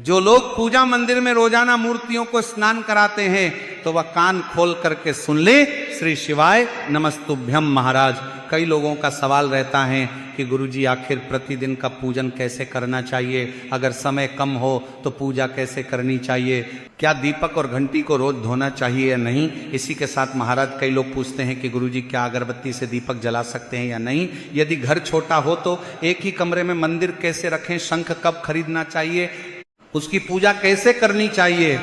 जो लोग पूजा मंदिर में रोजाना मूर्तियों को स्नान कराते हैं तो वह कान खोल करके सुन ले, श्री शिवाय नमस्तुभ्यम महाराज। कई लोगों का सवाल रहता है कि गुरुजी आखिर प्रतिदिन का पूजन कैसे करना चाहिए, अगर समय कम हो तो पूजा कैसे करनी चाहिए, क्या दीपक और घंटी को रोज धोना चाहिए या नहीं। इसी के साथ महाराज कई लोग पूछते हैं कि गुरुजी क्या अगरबत्ती से दीपक जला सकते हैं या नहीं। यदि घर छोटा हो तो एक ही कमरे में मंदिर कैसे रखें, शंख कब खरीदना चाहिए, उसकी पूजा कैसे करनी चाहिए।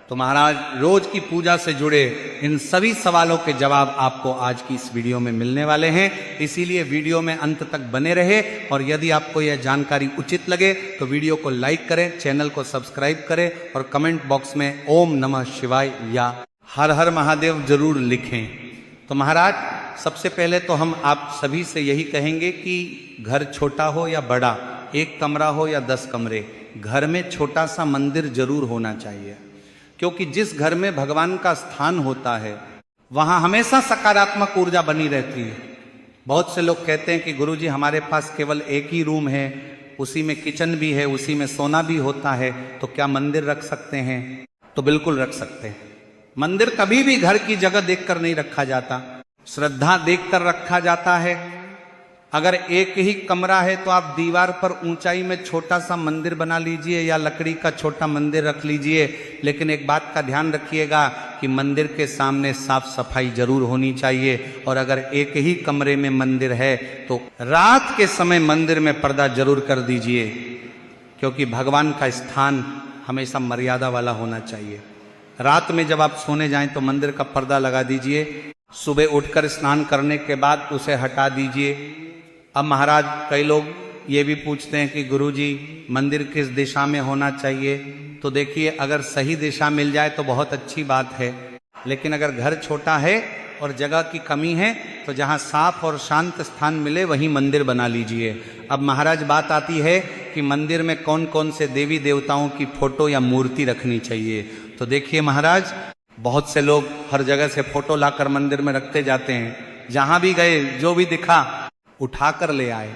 तो महाराज रोज की पूजा से जुड़े इन सभी सवालों के जवाब आपको आज की इस वीडियो में मिलने वाले हैं, इसीलिए वीडियो में अंत तक बने रहे। और यदि आपको यह जानकारी उचित लगे तो वीडियो को लाइक करें, चैनल को सब्सक्राइब करें और कमेंट बॉक्स में ओम नमः शिवाय या हर हर महादेव जरूर लिखें। तो महाराज सबसे पहले तो हम आप सभी से यही कहेंगे कि घर छोटा हो या बड़ा, एक कमरा हो या 10 कमरे, घर में छोटा सा मंदिर जरूर होना चाहिए, क्योंकि जिस घर में भगवान का स्थान होता है वहां हमेशा सकारात्मक ऊर्जा बनी रहती है। बहुत से लोग कहते हैं कि गुरुजी हमारे पास केवल एक ही रूम है, उसी में किचन भी है, उसी में सोना भी होता है, तो क्या मंदिर रख सकते हैं? तो बिल्कुल रख सकते हैं। मंदिर कभी भी घर की जगह देखकर नहीं रखा जाता, श्रद्धा देखकर रखा जाता है। अगर एक ही कमरा है तो आप दीवार पर ऊंचाई में छोटा सा मंदिर बना लीजिए या लकड़ी का छोटा मंदिर रख लीजिए, लेकिन एक बात का ध्यान रखिएगा कि मंदिर के सामने साफ सफाई जरूर होनी चाहिए। और अगर एक ही कमरे में मंदिर है तो रात के समय मंदिर में पर्दा जरूर कर दीजिए, क्योंकि भगवान का स्थान हमेशा मर्यादा वाला होना चाहिए। रात में जब आप सोने जाएं तो मंदिर का पर्दा लगा दीजिए, सुबह उठकर स्नान करने के बाद उसे हटा दीजिए। अब महाराज कई लोग ये भी पूछते हैं कि गुरुजी मंदिर किस दिशा में होना चाहिए। तो देखिए, अगर सही दिशा मिल जाए तो बहुत अच्छी बात है, लेकिन अगर घर छोटा है और जगह की कमी है तो जहाँ साफ और शांत स्थान मिले वहीं मंदिर बना लीजिए। अब महाराज बात आती है कि मंदिर में कौन कौन से देवी देवताओं की फोटो या मूर्ति रखनी चाहिए। तो देखिए महाराज, बहुत से लोग हर जगह से फोटो लाकर मंदिर में रखते जाते हैं, जहां भी गए जो भी दिखा उठाकर ले आए,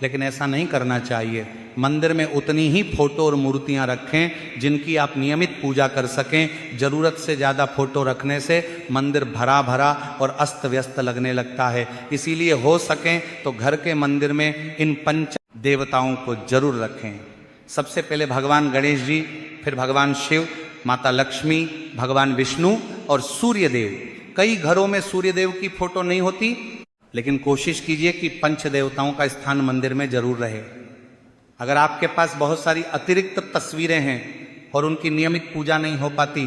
लेकिन ऐसा नहीं करना चाहिए। मंदिर में उतनी ही फोटो और मूर्तियां रखें जिनकी आप नियमित पूजा कर सकें। जरूरत से ज्यादा फोटो रखने से मंदिर भरा भरा और अस्त व्यस्त लगने लगता है। इसीलिए हो सके तो घर के मंदिर में इन पंच देवताओं को जरूर रखें। सबसे पहले भगवान गणेश जी, फिर भगवान शिव, माता लक्ष्मी, भगवान विष्णु और सूर्यदेव। कई घरों में सूर्यदेव की फोटो नहीं होती, लेकिन कोशिश कीजिए कि पंच देवताओं का स्थान मंदिर में जरूर रहे। अगर आपके पास बहुत सारी अतिरिक्त तस्वीरें हैं और उनकी नियमित पूजा नहीं हो पाती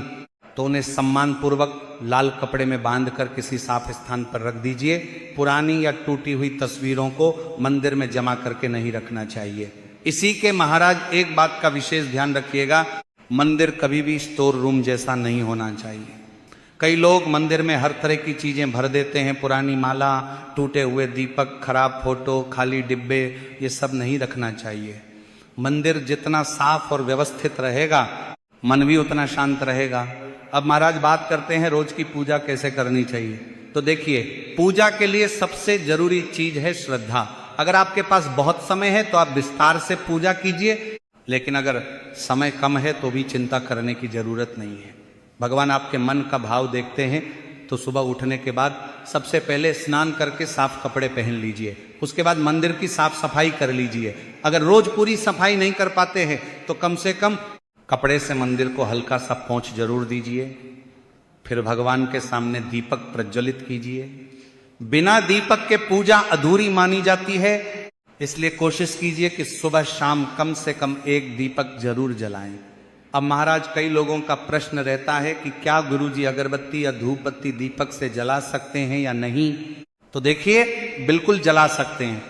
तो उन्हें सम्मान पूर्वक लाल कपड़े में बांधकर किसी साफ स्थान पर रख दीजिए। पुरानी या टूटी हुई तस्वीरों को मंदिर में जमा करके नहीं रखना चाहिए। इसी के महाराज एक बात का विशेष ध्यान रखिएगा, मंदिर कभी भी स्टोर रूम जैसा नहीं होना चाहिए। कई लोग मंदिर में हर तरह की चीजें भर देते हैं, पुरानी माला, टूटे हुए दीपक, खराब फोटो, खाली डिब्बे, ये सब नहीं रखना चाहिए। मंदिर जितना साफ और व्यवस्थित रहेगा मन भी उतना शांत रहेगा। अब महाराज बात करते हैं रोज की पूजा कैसे करनी चाहिए। तो देखिए, पूजा के लिए सबसे जरूरी चीज है श्रद्धा। अगर आपके पास बहुत समय है तो आप विस्तार से पूजा कीजिए, लेकिन अगर समय कम है तो भी चिंता करने की जरूरत नहीं है। भगवान आपके मन का भाव देखते हैं। तो सुबह उठने के बाद सबसे पहले स्नान करके साफ कपड़े पहन लीजिए, उसके बाद मंदिर की साफ सफाई कर लीजिए। अगर रोज पूरी सफाई नहीं कर पाते हैं तो कम से कम कपड़े से मंदिर को हल्का सा पोंछ जरूर दीजिए। फिर भगवान के सामने दीपक प्रज्वलित कीजिए। बिना दीपक के पूजा अधूरी मानी जाती है, इसलिए कोशिश कीजिए कि सुबह शाम कम से कम एक दीपक जरूर जलाएं। अब महाराज कई लोगों का प्रश्न रहता है कि क्या गुरुजी अगरबत्ती या धूप बत्ती दीपक से जला सकते हैं या नहीं। तो देखिए, बिल्कुल जला सकते हैं,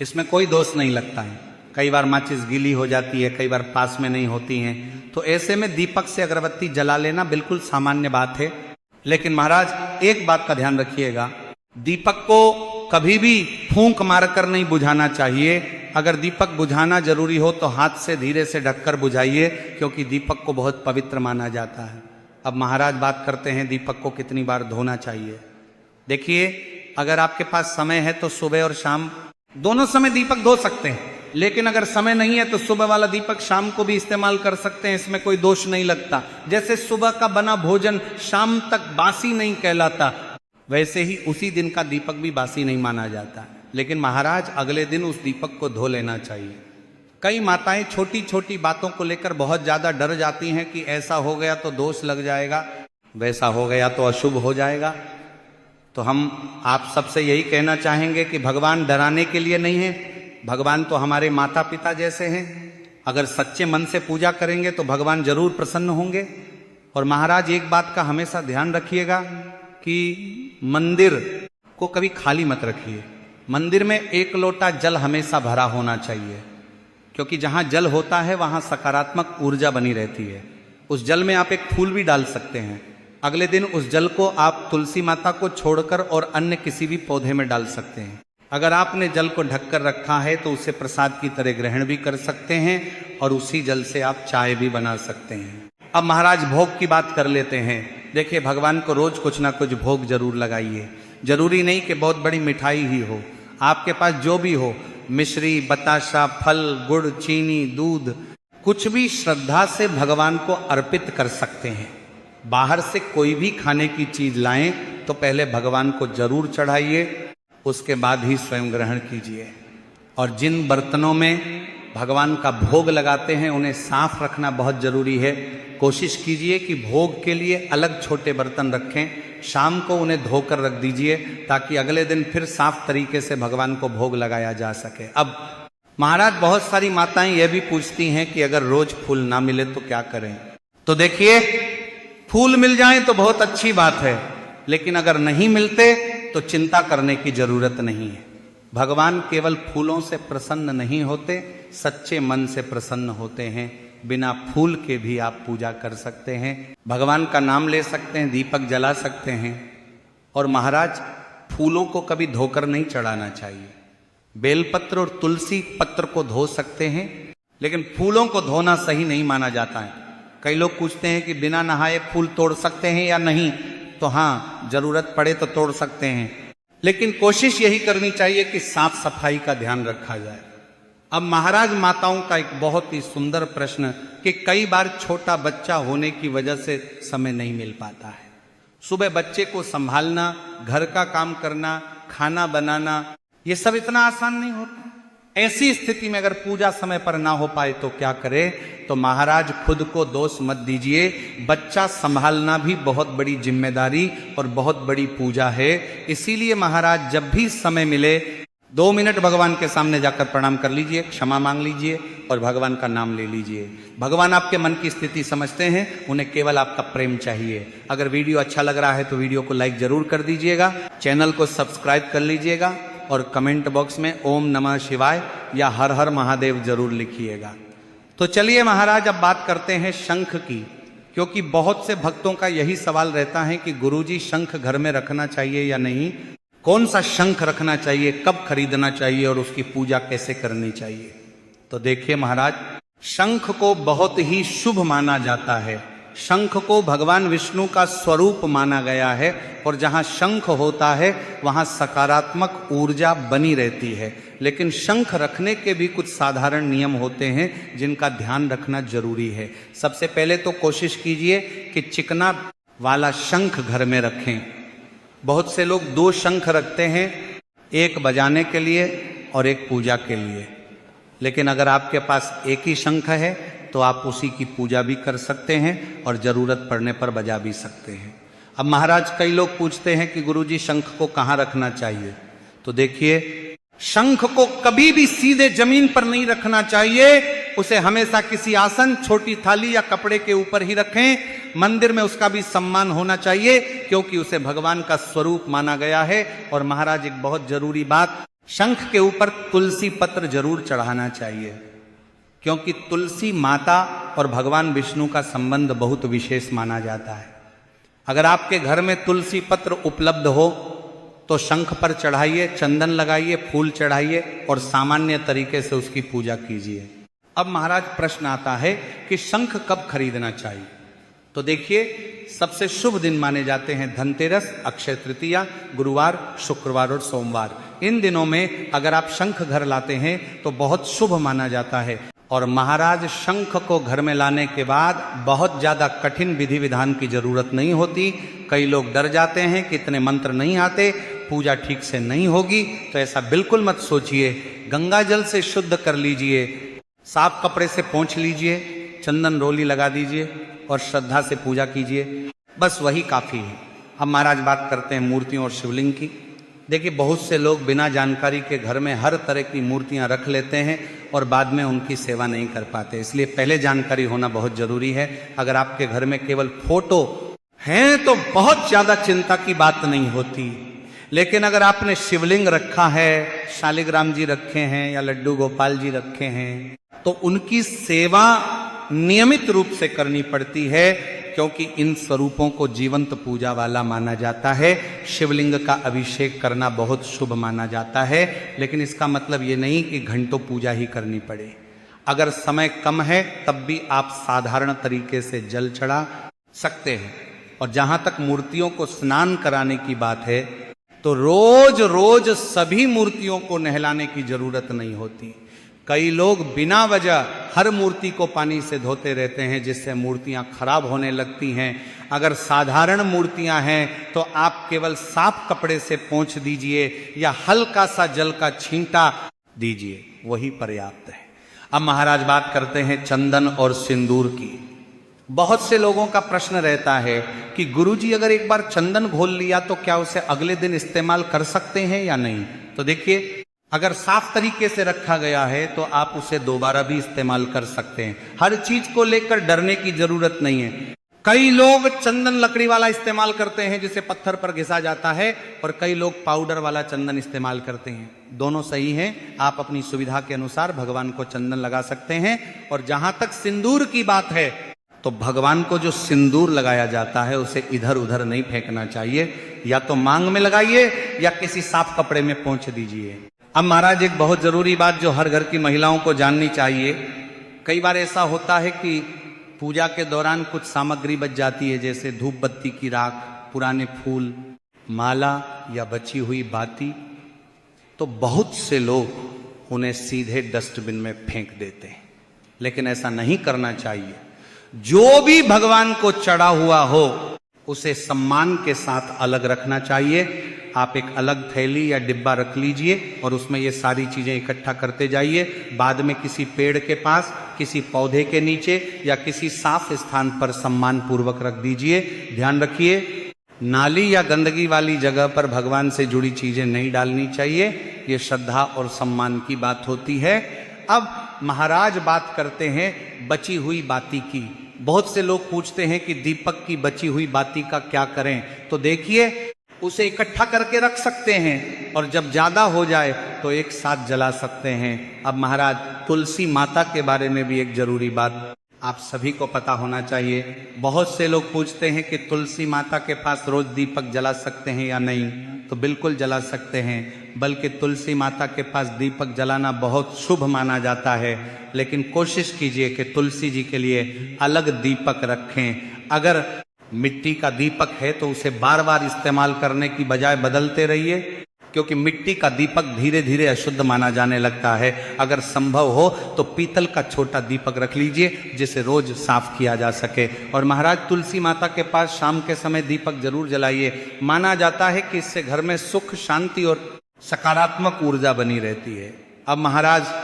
इसमें कोई दोष नहीं लगता है। कई बार माचिस गीली हो जाती है, कई बार पास में नहीं होती हैं, तो ऐसे में दीपक से अगरबत्ती जला लेना बिल्कुल सामान्य बात है। लेकिन महाराज एक बात का ध्यान रखिएगा, दीपक को कभी भी फूंक मारकर नहीं बुझाना चाहिए। अगर दीपक बुझाना जरूरी हो तो हाथ से धीरे से ढककर बुझाइए, क्योंकि दीपक को बहुत पवित्र माना जाता है। अब महाराज बात करते हैं दीपक को कितनी बार धोना चाहिए। देखिए, अगर आपके पास समय है तो सुबह और शाम दोनों समय दीपक धो सकते हैं। लेकिन अगर समय नहीं है तो सुबह वाला दीपक शाम को भी इस्तेमाल कर सकते हैं, इसमें कोई दोष नहीं लगता। जैसे सुबह का बना भोजन शाम तक बासी नहीं कहलाता, वैसे ही उसी दिन का दीपक भी बासी नहीं माना जाता। लेकिन महाराज अगले दिन उस दीपक को धो लेना चाहिए। कई माताएं छोटी छोटी बातों को लेकर बहुत ज्यादा डर जाती हैं कि ऐसा हो गया तो दोष लग जाएगा, वैसा हो गया तो अशुभ हो जाएगा। तो हम आप सबसे यही कहना चाहेंगे कि भगवान डराने के लिए नहीं है, भगवान तो हमारे माता पिता जैसे हैं। अगर सच्चे मन से पूजा करेंगे तो भगवान जरूर प्रसन्न होंगे। और महाराज एक बात का हमेशा ध्यान रखिएगा कि मंदिर को कभी खाली मत रखिए। मंदिर में एक लोटा जल हमेशा भरा होना चाहिए, क्योंकि जहां जल होता है वहां सकारात्मक ऊर्जा बनी रहती है। उस जल में आप एक फूल भी डाल सकते हैं। अगले दिन उस जल को आप तुलसी माता को छोड़कर और अन्य किसी भी पौधे में डाल सकते हैं। अगर आपने जल को ढककर रखा है तो उसे प्रसाद की तरह ग्रहण भी कर सकते हैं और उसी जल से आप चाय भी बना सकते हैं। अब महाराज भोग की बात कर लेते हैं। देखिए, भगवान को रोज कुछ ना कुछ भोग जरूर लगाइए। जरूरी नहीं कि बहुत बड़ी मिठाई ही हो, आपके पास जो भी हो, मिश्री, बताशा, फल, गुड़, चीनी, दूध, कुछ भी श्रद्धा से भगवान को अर्पित कर सकते हैं। बाहर से कोई भी खाने की चीज लाएं तो पहले भगवान को जरूर चढ़ाइए, उसके बाद ही स्वयं ग्रहण कीजिए। और जिन बर्तनों में भगवान का भोग लगाते हैं उन्हें साफ रखना बहुत जरूरी है। कोशिश कीजिए कि भोग के लिए अलग छोटे बर्तन रखें, शाम को उन्हें धोकर रख दीजिए ताकि अगले दिन फिर साफ तरीके से भगवान को भोग लगाया जा सके। अब महाराज बहुत सारी माताएं यह भी पूछती हैं कि अगर रोज फूल ना मिले तो क्या करें। तो देखिए, फूल मिल जाएं तो बहुत अच्छी बात है, लेकिन अगर नहीं मिलते तो चिंता करने की जरूरत नहीं है। भगवान केवल फूलों से प्रसन्न नहीं होते, सच्चे मन से प्रसन्न होते हैं। बिना फूल के भी आप पूजा कर सकते हैं, भगवान का नाम ले सकते हैं, दीपक जला सकते हैं। और महाराज फूलों को कभी धोकर नहीं चढ़ाना चाहिए। बेलपत्र और तुलसी पत्र को धो सकते हैं, लेकिन फूलों को धोना सही नहीं माना जाता है। कई लोग पूछते हैं कि बिना नहाए फूल तोड़ सकते हैं या नहीं, तो हाँ, जरूरत पड़े तो तोड़ सकते हैं, लेकिन कोशिश यही करनी चाहिए कि साफ सफाई का ध्यान रखा जाए। अब महाराज माताओं का एक बहुत ही सुंदर प्रश्न कि कई बार छोटा बच्चा होने की वजह से समय नहीं मिल पाता है। सुबह बच्चे को संभालना, घर का काम करना, खाना बनाना, ये सब इतना आसान नहीं होता। ऐसी स्थिति में अगर पूजा समय पर ना हो पाए तो क्या करे? तो महाराज खुद को दोष मत दीजिए। बच्चा संभालना भी बहुत बड़ी जिम्मेदारी और बहुत बड़ी पूजा है। इसीलिए महाराज जब भी समय मिले 2 मिनट भगवान के सामने जाकर प्रणाम कर लीजिए, क्षमा मांग लीजिए और भगवान का नाम ले लीजिए। भगवान आपके मन की स्थिति समझते हैं, उन्हें केवल आपका प्रेम चाहिए। अगर वीडियो अच्छा लग रहा है तो वीडियो को लाइक जरूर कर दीजिएगा, चैनल को सब्सक्राइब कर लीजिएगा और कमेंट बॉक्स में ओम नमः शिवाय या हर हर महादेव जरूर लिखिएगा। तो चलिए महाराज, अब बात करते हैं शंख की, क्योंकि बहुत से भक्तों का यही सवाल रहता है कि गुरुजी शंख घर में रखना चाहिए या नहीं, कौन सा शंख रखना चाहिए, कब खरीदना चाहिए और उसकी पूजा कैसे करनी चाहिए। तो देखिए महाराज, शंख को बहुत ही शुभ माना जाता है। शंख को भगवान विष्णु का स्वरूप माना गया है और जहां शंख होता है वहां सकारात्मक ऊर्जा बनी रहती है। लेकिन शंख रखने के भी कुछ साधारण नियम होते हैं जिनका ध्यान रखना जरूरी है। सबसे पहले तो कोशिश कीजिए कि चिकना वाला शंख घर में रखें। बहुत से लोग 2 शंख रखते हैं, एक बजाने के लिए और एक पूजा के लिए। लेकिन अगर आपके पास एक ही शंख है तो आप उसी की पूजा भी कर सकते हैं और जरूरत पड़ने पर बजा भी सकते हैं। अब महाराज कई लोग पूछते हैं कि गुरुजी शंख को कहाँ रखना चाहिए। तो देखिए, शंख को कभी भी सीधे जमीन पर नहीं रखना चाहिए, उसे हमेशा किसी आसन, छोटी थाली या कपड़े के ऊपर ही रखें। मंदिर में उसका भी सम्मान होना चाहिए क्योंकि उसे भगवान का स्वरूप माना गया है। और महाराज एक बहुत जरूरी बात, शंख के ऊपर तुलसी पत्र जरूर चढ़ाना चाहिए, क्योंकि तुलसी माता और भगवान विष्णु का संबंध बहुत विशेष माना जाता है। अगर आपके घर में तुलसी पत्र उपलब्ध हो तो शंख पर चढ़ाइए, चंदन लगाइए, फूल चढ़ाइए और सामान्य तरीके से उसकी पूजा कीजिए। अब महाराज प्रश्न आता है कि शंख कब खरीदना चाहिए। तो देखिए, सबसे शुभ दिन माने जाते हैं धनतेरस, अक्षय तृतीया, गुरुवार, शुक्रवार और सोमवार। इन दिनों में अगर आप शंख घर लाते हैं तो बहुत शुभ माना जाता है। और महाराज, शंख को घर में लाने के बाद बहुत ज्यादा कठिन विधि विधान की जरूरत नहीं होती। कई लोग डर जाते हैं कि इतने मंत्र नहीं आते, पूजा ठीक से नहीं होगी, तो ऐसा बिल्कुल मत सोचिए। गंगा जल से शुद्ध कर लीजिए, साफ कपड़े से पोंछ लीजिए, चंदन रोली लगा दीजिए और श्रद्धा से पूजा कीजिए, बस वही काफी है। अब महाराज बात करते हैं मूर्तियों और शिवलिंग की। देखिए, बहुत से लोग बिना जानकारी के घर में हर तरह की मूर्तियां रख लेते हैं और बाद में उनकी सेवा नहीं कर पाते, इसलिए पहले जानकारी होना बहुत जरूरी है। अगर आपके घर में केवल फोटो हैं तो बहुत ज्यादा चिंता की बात नहीं होती, लेकिन अगर आपने शिवलिंग रखा है, शालिग्राम जी रखे हैं या लड्डू गोपाल जी रखे हैं, तो उनकी सेवा नियमित रूप से करनी पड़ती है, क्योंकि इन स्वरूपों को जीवंत पूजा वाला माना जाता है। शिवलिंग का अभिषेक करना बहुत शुभ माना जाता है, लेकिन इसका मतलब ये नहीं कि घंटों पूजा ही करनी पड़े। अगर समय कम है तब भी आप साधारण तरीके से जल चढ़ा सकते हैं। और जहां तक मूर्तियों को स्नान कराने की बात है, तो रोज रोज सभी मूर्तियों को नहलाने की जरूरत नहीं होती। कई लोग बिना वजह हर मूर्ति को पानी से धोते रहते हैं, जिससे मूर्तियां खराब होने लगती हैं। अगर साधारण मूर्तियां हैं तो आप केवल साफ कपड़े से पोंछ दीजिए या हल्का सा जल का छींटा दीजिए, वही पर्याप्त है। अब महाराज बात करते हैं चंदन और सिंदूर की। बहुत से लोगों का प्रश्न रहता है कि गुरुजी, अगर एक बार चंदन घोल लिया तो क्या उसे अगले दिन इस्तेमाल कर सकते हैं या नहीं? तो देखिए, अगर साफ तरीके से रखा गया है तो आप उसे दोबारा भी इस्तेमाल कर सकते हैं। हर चीज को लेकर डरने की जरूरत नहीं है। कई लोग चंदन लकड़ी वाला इस्तेमाल करते हैं जिसे पत्थर पर घिसा जाता है, और कई लोग पाउडर वाला चंदन इस्तेमाल करते हैं। दोनों सही हैं, आप अपनी सुविधा के अनुसार भगवान को चंदन लगा सकते हैं। और जहां तक सिंदूर की बात है, तो भगवान को जो सिंदूर लगाया जाता है उसे इधर उधर नहीं फेंकना चाहिए, या तो मांग में लगाइए या किसी साफ कपड़े में पोंछ दीजिए। अब महाराज, एक बहुत जरूरी बात जो हर घर की महिलाओं को जाननी चाहिए। कई बार ऐसा होता है कि पूजा के दौरान कुछ सामग्री बच जाती है, जैसे धूप बत्ती की राख, पुराने फूल, माला या बची हुई बाती, तो बहुत से लोग उन्हें सीधे डस्टबिन में फेंक देते हैं। लेकिन ऐसा नहीं करना चाहिए। जो भी भगवान को चढ़ा हुआ हो उसे सम्मान के साथ अलग रखना चाहिए। आप एक अलग थैली या डिब्बा रख लीजिए और उसमें ये सारी चीजें इकट्ठा करते जाइए। बाद में किसी पेड़ के पास, किसी पौधे के नीचे या किसी साफ स्थान पर सम्मान पूर्वक रख दीजिए। ध्यान रखिए, नाली या गंदगी वाली जगह पर भगवान से जुड़ी चीजें नहीं डालनी चाहिए। ये श्रद्धा और सम्मान की बात होती है। अब महाराज बात करते हैं बची हुई बाती की। बहुत से लोग पूछते हैं कि दीपक की बची हुई बाती का क्या करें? तो देखिए, उसे इकट्ठा करके रख सकते हैं और जब ज्यादा हो जाए तो एक साथ जला सकते हैं। अब महाराज, तुलसी माता के बारे में भी एक जरूरी बात आप सभी को पता होना चाहिए। बहुत से लोग पूछते हैं कि तुलसी माता के पास रोज दीपक जला सकते हैं या नहीं? तो बिल्कुल जला सकते हैं, बल्कि तुलसी माता के पास दीपक जलाना बहुत शुभ माना जाता है। लेकिन कोशिश कीजिए कि तुलसी जी के लिए अलग दीपक रखें। अगर मिट्टी का दीपक है तो उसे बार बार इस्तेमाल करने की बजाय बदलते रहिए, क्योंकि मिट्टी का दीपक धीरे धीरे अशुद्ध माना जाने लगता है। अगर संभव हो तो पीतल का छोटा दीपक रख लीजिए जिसे रोज साफ किया जा सके। और महाराज, तुलसी माता के पास शाम के समय दीपक जरूर जलाइए। माना जाता है कि इससे घर में सुख, शांति और सकारात्मक ऊर्जा बनी रहती है। अब महाराज,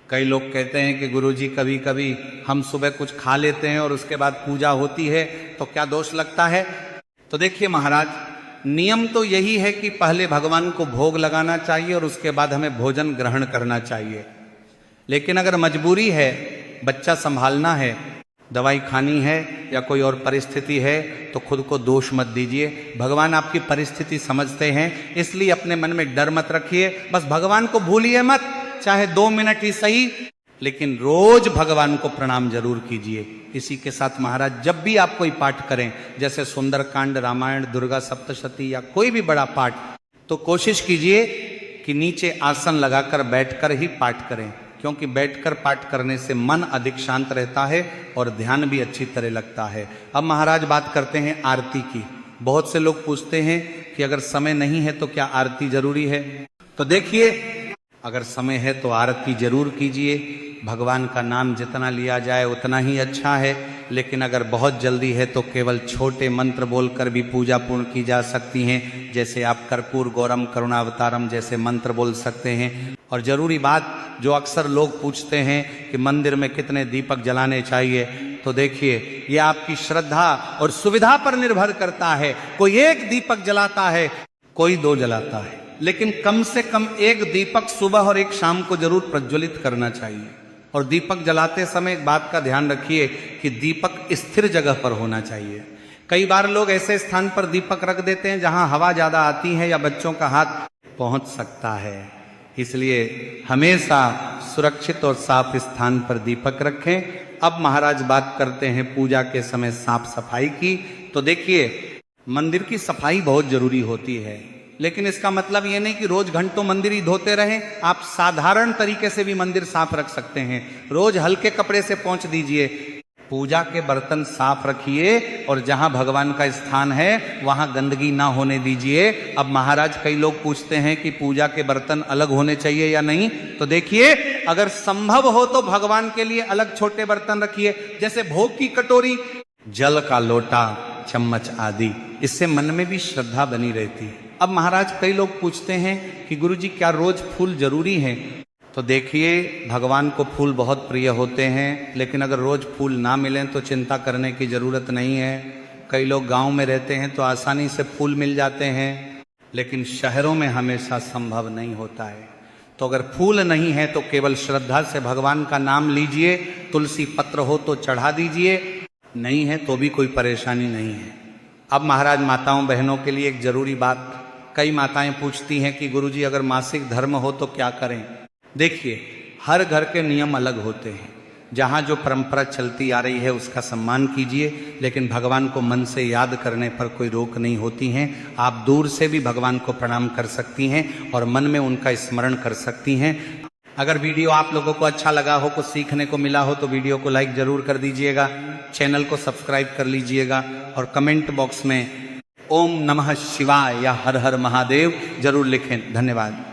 कई लोग कहते हैं कि गुरुजी, कभी कभी हम सुबह कुछ खा लेते हैं और उसके बाद पूजा होती है, तो क्या दोष लगता है? तो देखिए महाराज, नियम तो यही है कि पहले भगवान को भोग लगाना चाहिए और उसके बाद हमें भोजन ग्रहण करना चाहिए। लेकिन अगर मजबूरी है, बच्चा संभालना है, दवाई खानी है या कोई और परिस्थिति है, तो खुद को दोष मत दीजिए। भगवान आपकी परिस्थिति समझते हैं, इसलिए अपने मन में डर मत रखिए। बस भगवान को भूलिए मत, चाहे 2 मिनट ही सही, लेकिन रोज भगवान को प्रणाम जरूर कीजिए। इसी के साथ महाराज, जब भी आप कोई पाठ करें, जैसे सुंदरकांड, रामायण, दुर्गा सप्तशती या कोई भी बड़ा पाठ, तो कोशिश कीजिए कि नीचे आसन लगाकर बैठकर ही पाठ करें। क्योंकि बैठकर पाठ करने से मन अधिक शांत रहता है और ध्यान भी अच्छी तरह लगता है। अब महाराज बात करते हैं आरती की। बहुत से लोग पूछते हैं कि अगर समय नहीं है तो क्या आरती जरूरी है? तो देखिए, अगर समय है तो आरती जरूर कीजिए। भगवान का नाम जितना लिया जाए उतना ही अच्छा है। लेकिन अगर बहुत जल्दी है तो केवल छोटे मंत्र बोलकर भी पूजा पूर्ण की जा सकती हैं। जैसे आप कर्पूर गौरम करुणावतारम जैसे मंत्र बोल सकते हैं। और जरूरी बात जो अक्सर लोग पूछते हैं कि मंदिर में कितने दीपक जलाने चाहिए, तो देखिए ये आपकी श्रद्धा और सुविधा पर निर्भर करता है। कोई एक दीपक जलाता है, कोई 2 जलाता है, लेकिन कम से कम एक दीपक सुबह और एक शाम को जरूर प्रज्वलित करना चाहिए। और दीपक जलाते समय एक बात का ध्यान रखिए कि दीपक स्थिर जगह पर होना चाहिए। कई बार लोग ऐसे स्थान पर दीपक रख देते हैं जहां हवा ज्यादा आती है या बच्चों का हाथ पहुंच सकता है। इसलिए हमेशा सुरक्षित और साफ स्थान पर दीपक रखें। अब महाराज बात करते हैं पूजा के समय साफ सफाई की। तो देखिए, मंदिर की सफाई बहुत जरूरी होती है, लेकिन इसका मतलब ये नहीं कि रोज घंटों मंदिर ही धोते रहें। आप साधारण तरीके से भी मंदिर साफ रख सकते हैं। रोज हल्के कपड़े से पोंछ दीजिए, पूजा के बर्तन साफ रखिए और जहां भगवान का स्थान है वहां गंदगी ना होने दीजिए। अब महाराज कई लोग पूछते हैं कि पूजा के बर्तन अलग होने चाहिए या नहीं। तो देखिए, अगर संभव हो तो भगवान के लिए अलग छोटे बर्तन रखिए, जैसे भोग की कटोरी, जल का लोटा, चम्मच आदि। इससे मन में भी श्रद्धा बनी रहती है। अब महाराज कई लोग पूछते हैं कि गुरुजी क्या रोज फूल जरूरी है? तो देखिए, भगवान को फूल बहुत प्रिय होते हैं, लेकिन अगर रोज फूल ना मिलें तो चिंता करने की जरूरत नहीं है। कई लोग गांव में रहते हैं तो आसानी से फूल मिल जाते हैं, लेकिन शहरों में हमेशा संभव नहीं होता है। तो अगर फूल नहीं है तो केवल श्रद्धा से भगवान का नाम लीजिए। तुलसी पत्र हो तो चढ़ा दीजिए, नहीं है तो भी कोई परेशानी नहीं है। अब महाराज माताओं बहनों के लिए एक जरूरी बात, कई माताएं पूछती हैं कि गुरुजी अगर मासिक धर्म हो तो क्या करें? देखिए, हर घर के नियम अलग होते हैं। जहां जो परंपरा चलती आ रही है उसका सम्मान कीजिए, लेकिन भगवान को मन से याद करने पर कोई रोक नहीं होती है। आप दूर से भी भगवान को प्रणाम कर सकती हैं और मन में उनका स्मरण कर सकती हैं। अगर वीडियो आप लोगों को अच्छा लगा हो, कुछ सीखने को मिला हो, तो वीडियो को लाइक जरूर कर दीजिएगा, चैनल को सब्सक्राइब कर लीजिएगा और कमेंट बॉक्स में ओम नमः शिवाय या हर हर महादेव जरूर लिखें। धन्यवाद।